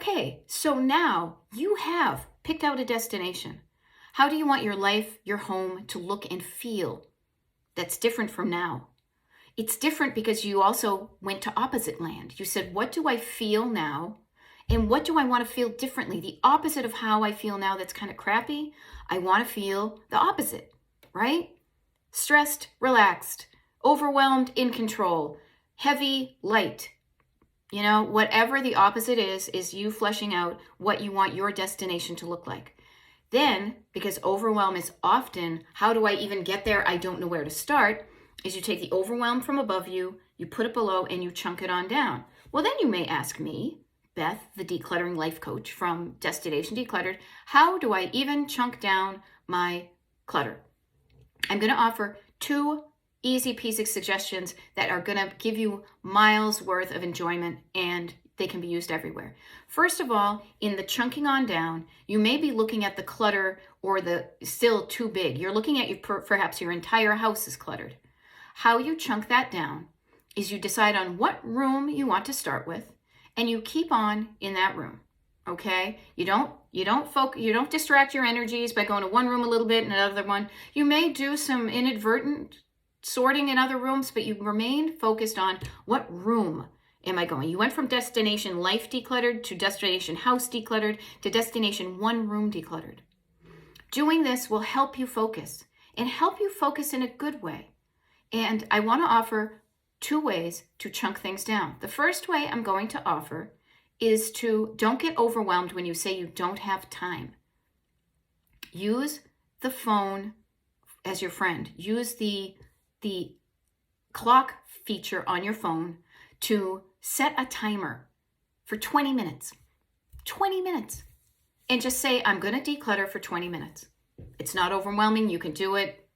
Okay, so now you have picked out a destination. How do you want your life, your home to look and feel that's different from now? It's different because you also went to opposite land. You said, what do I feel now? And what do I want to feel differently? The opposite of how I feel now that's kind of crappy. I want to feel the opposite, right? Stressed, relaxed, overwhelmed, in control, heavy, light. You know, whatever the opposite is you fleshing out what you want your destination to look like. Then, because overwhelm is often, how do I even get there? I don't know where to start, is you take the overwhelm from above you, you put it below, and you chunk it on down. Well, then you may ask me, Beth, the decluttering life coach from Destination Decluttered, how do I even chunk down my clutter? I'm going to offer 2 easy peasy suggestions that are going to give you miles worth of enjoyment, and they can be used everywhere. First of all, in the chunking on down, you may be looking at the clutter or the still too big. You're looking at perhaps your entire house is cluttered. How you chunk that down is you decide on what room you want to start with, and you keep on in that room. Okay? You don't distract your energies by going to one room a little bit and another one. You may do some inadvertent sorting in other rooms, but you remain focused on what room am I going. You went from destination life decluttered to destination house decluttered to destination one room decluttered. Doing this will help you focus and help you focus in a good way. And I want to offer 2 ways to chunk things down. The first way I'm going to offer is to don't get overwhelmed when you say you don't have time. Use the phone as your friend. Use the clock feature on your phone to set a timer for 20 minutes. 20 minutes. And just say, I'm going to declutter for 20 minutes. It's not overwhelming. You can do it.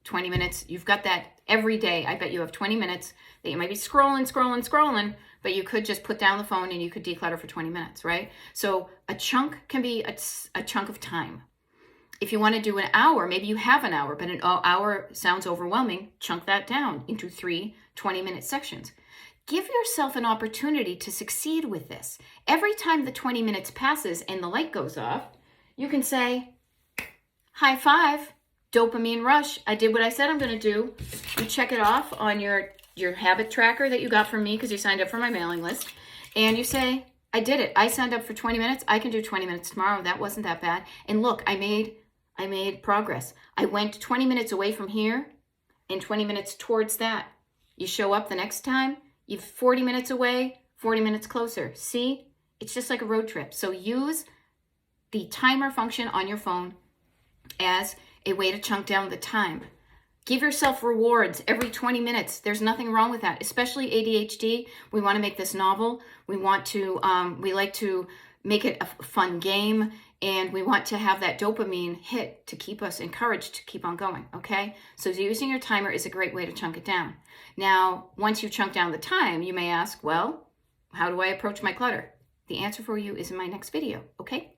20 minutes. You've got that every day. I bet you have 20 minutes that you might be scrolling, but you could just put down the phone and you could declutter for 20 minutes, right? So a chunk can be a chunk of time. If you want to do an hour, maybe you have an hour, but an hour sounds overwhelming. Chunk that down into 3 20-minute sections. Give yourself an opportunity to succeed with this. Every time the 20 minutes passes and the light goes off, you can say, high five, dopamine rush. I did what I said I'm going to do. You check it off on your habit tracker that you got from me because you signed up for my mailing list. And you say, I did it. I signed up for 20 minutes. I can do 20 minutes tomorrow. That wasn't that bad. And look, I made progress. I went 20 minutes away from here and 20 minutes towards that. You show up the next time, you're 40 minutes away, 40 minutes closer. See? It's just like a road trip. So use the timer function on your phone as a way to chunk down the time. Give yourself rewards every 20 minutes. There's nothing wrong with that, especially ADHD. We want to make this novel. We like to make it a fun game, and we want to have that dopamine hit to keep us encouraged to keep on going, okay? So using your timer is a great way to chunk it down. Now, once you chunk down the time, you may ask, well, how do I approach my clutter? The answer for you is in my next video, okay?